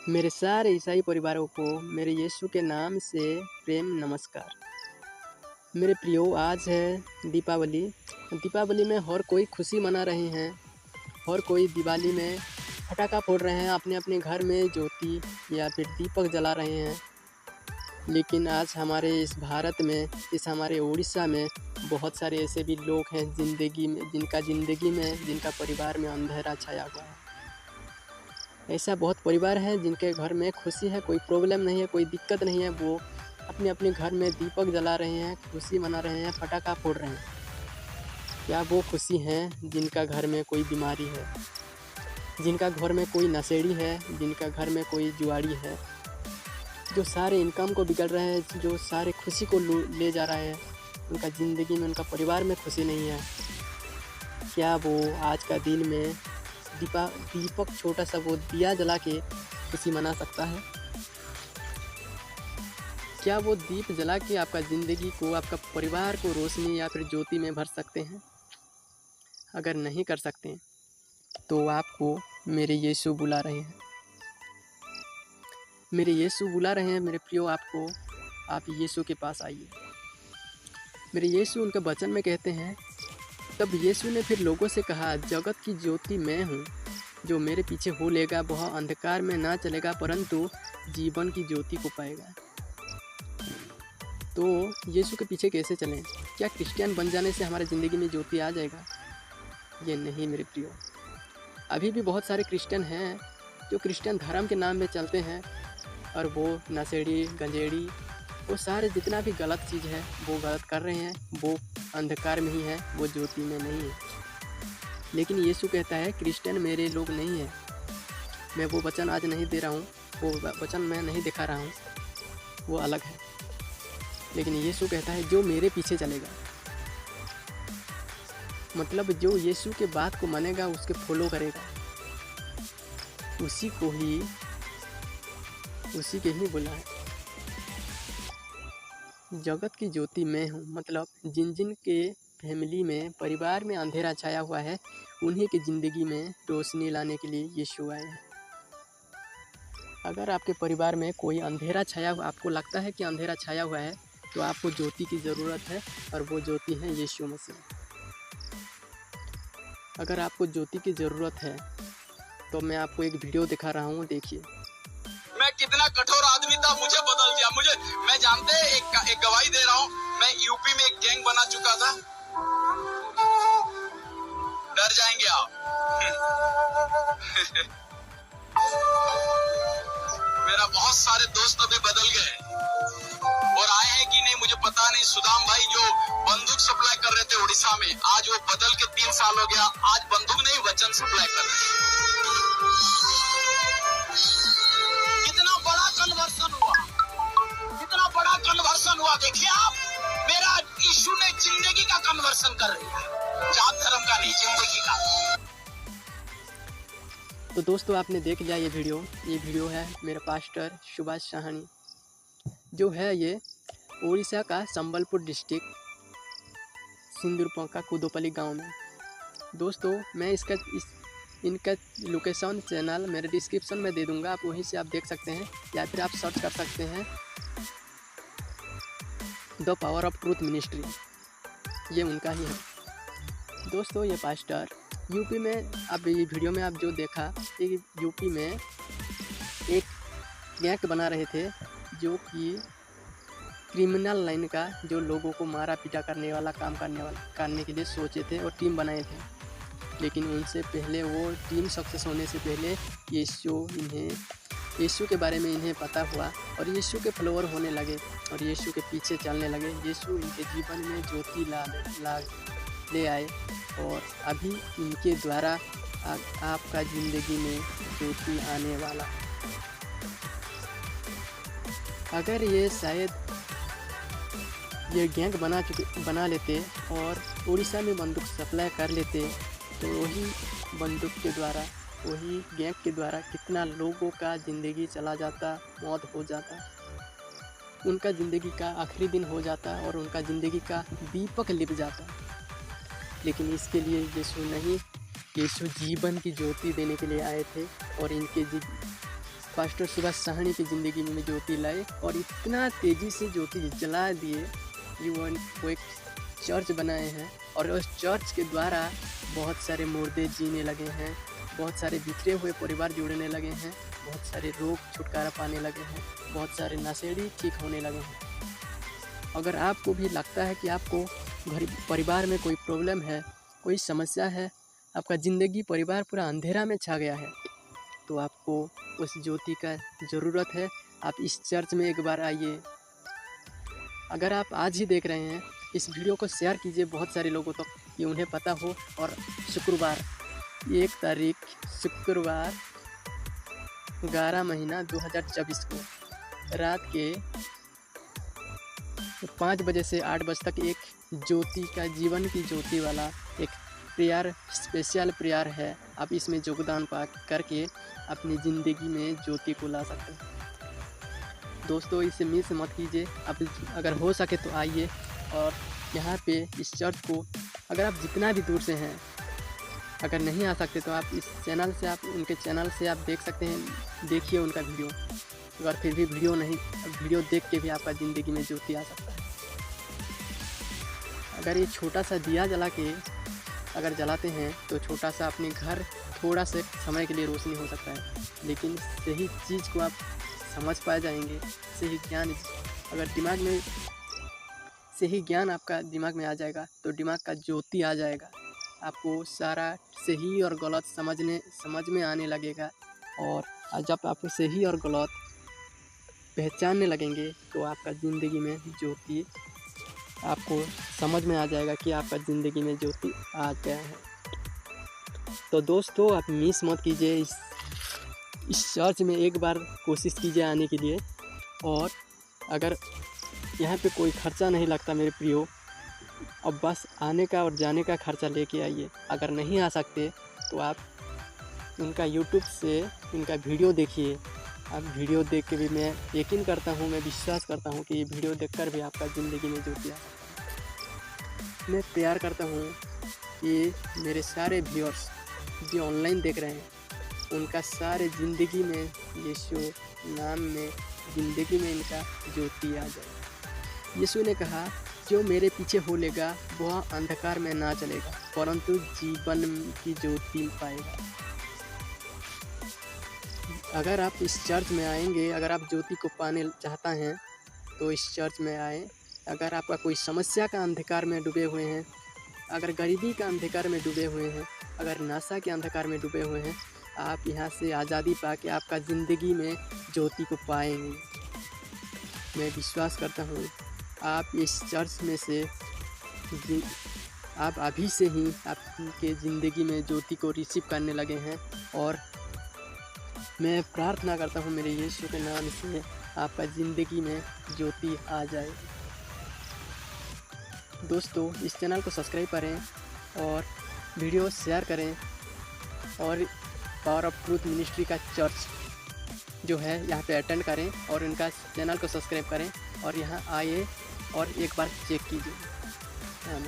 मेरे सारे ईसाई परिवारों को मेरे यीशु के नाम से प्रेम नमस्कार। मेरे प्रियो, आज है दीपावली। दीपावली में हर कोई खुशी मना रहे हैं। हर कोई दिवाली में पटाखा फोड़ रहे हैं, अपने अपने घर में ज्योति या फिर दीपक जला रहे हैं। लेकिन आज हमारे इस भारत में, इस हमारे उड़ीसा में बहुत सारे ऐसे भी लोग हैं जिनका परिवार में अंधेरा छाया हुआ है। ऐसा बहुत परिवार है जिनके घर में खुशी है, कोई प्रॉब्लम नहीं है, कोई दिक्कत नहीं है। वो अपने अपने घर में दीपक जला रहे हैं, खुशी मना रहे हैं, पटाखा फोड़ रहे हैं। क्या वो खुशी हैं जिनका घर में कोई बीमारी है, जिनका घर में कोई नशेड़ी है, जिनका घर में कोई जुआड़ी है, जो सारे इनकम को बिगड़ रहे हैं, जो सारे खुशी को ले जा रहा है, उनका ज़िंदगी में, उनका परिवार में खुशी नहीं है। क्या वो आज का दिन में दीपक छोटा सा वो दिया जला के खुशी मना सकता है? क्या वो दीप जला के आपका ज़िंदगी को, आपका परिवार को रोशनी या फिर ज्योति में भर सकते हैं? अगर नहीं कर सकते तो आपको मेरे यीशु बुला रहे हैं। मेरे यीशु बुला रहे हैं मेरे प्रियो आपको। आप यीशु के पास आइए। मेरे यीशु उनके वचन में कहते हैं, तब यीशु ने फिर लोगों से कहा, जगत की ज्योति मैं हूँ। जो मेरे पीछे हो लेगा वह अंधकार में ना चलेगा परंतु जीवन की ज्योति को पाएगा। तो यीशु के पीछे कैसे चलें? क्या क्रिश्चियन बन जाने से हमारी ज़िंदगी में ज्योति आ जाएगा? ये नहीं मेरे प्रियो। अभी भी बहुत सारे क्रिश्चियन हैं जो क्रिश्चियन धर्म के नाम में चलते हैं और वो नशेड़ी, गंजेड़ी, वो सारे जितना भी गलत चीज़ है वो गलत कर रहे हैं। वो अंधकार में ही है, वो ज्योति में नहीं है। लेकिन यीशु कहता है, क्रिश्चियन मेरे लोग नहीं हैं। मैं वो वचन आज नहीं दे रहा हूँ, वो वचन मैं नहीं दिखा रहा हूँ, वो अलग है। लेकिन यीशु कहता है, जो मेरे पीछे चलेगा, मतलब जो यीशु के बात को मानेगा, उसके फॉलो करेगा, उसी के ही बोला है। जगत की ज्योति मैं हूँ, मतलब जिन के फैमिली में, परिवार में अंधेरा छाया हुआ है, उन्हीं की ज़िंदगी में रोशनी लाने के लिए यीशु आए हैं। अगर आपके परिवार में कोई अंधेरा छाया हुआ, आपको लगता है कि अंधेरा छाया हुआ है, तो आपको ज्योति की ज़रूरत है और वो ज्योति है यीशु मसीह। अगर आपको ज्योति की ज़रूरत है तो मैं आपको एक वीडियो दिखा रहा हूँ, देखिए। मैं कितना कठोर आदमी था, मुझे बदल दिया। मैं जानते हैं, एक गवाही दे रहा हूँ। मैं यूपी में एक गैंग बना चुका था। डर जाएंगे आप। मेरा बहुत सारे दोस्त अभी बदल गए और आए हैं कि नहीं मुझे पता नहीं। सुदाम भाई जो बंदूक सप्लाई कर रहे थे उड़ीसा में, आज वो बदल के 3 साल हो गया। आज बंदूक नहीं, वचन सप्लाई कर रहे हैं। कितना बड़ा कन्वर्सन हुआ, देखिए आप। मेरा यीशु ने जिंदगी का कन्वर्सन कर रही है, जात धर्म का नहीं, जिंदगी का। तो दोस्तों, आपने देख लिया ये वीडियो है मेरा पास्टर सुभाष साहनी, जो है ये उड़ीसा का संबलपुर डिस्ट्रिक्ट सिंदूरपंका कुदोपली गांव में। दोस्तों, मैं इनका लोकेशन चैनल मेरे डिस्क्रिप्शन में दे दूंगा, आप वहीं से आप देख सकते हैं, या फिर आप सर्च कर सकते हैं the power of truth ministry, ये उनका ही है। दोस्तों, ये पास्टर यूपी में, अब ये वीडियो में आप जो देखा, ये यूपी में एक गैंग बना रहे थे जो कि क्रिमिनल लाइन का, जो लोगों को मारा पीटा करने के लिए सोचे थे और टीम बनाए थे। लेकिन उनसे पहले, वो टीम सक्सेस होने से पहले यीशु के बारे में इन्हें पता हुआ और यीशु के फॉलोअर होने लगे और यीशु के पीछे चलने लगे। यीशु इनके जीवन में ज्योति ले आए और अभी इनके द्वारा आपका ज़िंदगी में ज्योति आने वाला। अगर ये शायद ये गैंग बना लेते और उड़ीसा में बंदूक सप्लाई कर लेते, तो वही बंदूक के द्वारा, वही गैंग के द्वारा कितना लोगों का ज़िंदगी चला जाता, मौत हो जाता, उनका ज़िंदगी का आखिरी दिन हो जाता और उनका ज़िंदगी का दीपक लिप जाता। लेकिन इसके लिए यीशु नहीं, यीशु जीवन की ज्योति देने के लिए आए थे और पास्टर सुभाष साहनी की ज़िंदगी में ज्योति लाए और इतना तेज़ी से ज्योति जला दिए कि वो एक चर्च बनाए हैं और उस चर्च के द्वारा बहुत सारे मुर्दे जीने लगे हैं, बहुत सारे बिखरे हुए परिवार जुड़ने लगे हैं, बहुत सारे रोग छुटकारा पाने लगे हैं, बहुत सारे नशेड़ी ठीक होने लगे हैं। अगर आपको भी लगता है कि आपको घर परिवार में कोई प्रॉब्लम है, कोई समस्या है, आपका ज़िंदगी परिवार पूरा अंधेरा में छा गया है, तो आपको उस ज्योति का ज़रूरत है। आप इस चर्च में एक बार आइए। अगर आप आज ही देख रहे हैं, इस वीडियो को शेयर कीजिए बहुत सारे लोगों तक कि उन्हें पता हो। और शुक्रवार 1 तारीख शुक्रवार 11 महीना 2024 को रात के 5 बजे से 8 बजे तक एक ज्योति का जीवन की ज्योति वाला एक प्रेयर, स्पेशल प्रेयर है। आप इसमें योगदान पा करके अपनी ज़िंदगी में ज्योति को ला सकते हैं। दोस्तों, इसे मिस मत कीजिए। आप अगर हो सके तो आइए और यहाँ पे इस चर्च को, अगर आप जितना भी दूर से हैं, अगर नहीं आ सकते तो आप इस चैनल से, आप उनके चैनल से आप देख सकते हैं, देखिए उनका वीडियो। अगर फिर भी वीडियो देख के भी आपका ज़िंदगी में ज्योति आ सकता है। अगर ये छोटा सा दिया जला के अगर जलाते हैं तो छोटा सा अपने घर थोड़ा से समय के लिए रोशनी हो सकता है, लेकिन सही चीज़ को आप समझ पा जाएंगे। सही ज्ञान अगर दिमाग में, सही ज्ञान आपका दिमाग में आ जाएगा तो दिमाग का ज्योति आ जाएगा। आपको सारा सही और गलत समझ में आने लगेगा। और जब आप सही और गलत पहचानने लगेंगे तो आपका ज़िंदगी में ज्योति, आपको समझ में आ जाएगा कि आपका ज़िंदगी में ज्योति आ गया है। तो दोस्तों, आप मिस मत कीजिए। इस चर्च में एक बार कोशिश कीजिए आने के लिए। और अगर यहाँ पे कोई खर्चा नहीं लगता मेरे प्रियो, अब बस आने का और जाने का खर्चा लेके आइए। अगर नहीं आ सकते तो आप उनका यूट्यूब से उनका वीडियो देखिए। आप वीडियो देख के भी, मैं यकीन करता हूँ, मैं विश्वास करता हूँ कि ये वीडियो देखकर भी आपका ज़िंदगी में ज्योति आ सकता है। मैं प्यार करता हूँ कि मेरे सारे व्यूअर्स जो ऑनलाइन देख रहे हैं, उनका सारे ज़िंदगी में यीशु नाम में ज़िंदगी में इनका ज्योति आ जाए। यीशु ने कहा, जो मेरे पीछे हो लेगा वह अंधकार में ना चलेगा परंतु जीवन की ज्योति पाएगा। अगर आप इस चर्च में आएंगे, अगर आप ज्योति को पाने चाहता हैं तो इस चर्च में आए। अगर आपका कोई समस्या का अंधकार में डूबे हुए हैं, अगर गरीबी का अंधकार में डूबे हुए हैं, अगर नशा के अंधकार में डूबे हुए हैं, आप यहाँ से आज़ादी पा के आपका ज़िंदगी में ज्योति को पाएंगे। मैं विश्वास करता हूँ आप इस चर्च में से आप अभी से ही आपके ज़िंदगी में ज्योति को रिसीव करने लगे हैं। और मैं प्रार्थना करता हूँ मेरे यीशु के नाम से आपका ज़िंदगी में ज्योति आ जाए। दोस्तों, इस चैनल को सब्सक्राइब करें और वीडियो शेयर करें। और पावर ऑफ ट्रूथ मिनिस्ट्री का चर्च जो है यहाँ पे अटेंड करें और इनका चैनल को सब्सक्राइब करें और यहाँ आइए और एक बार चेक कीजिए।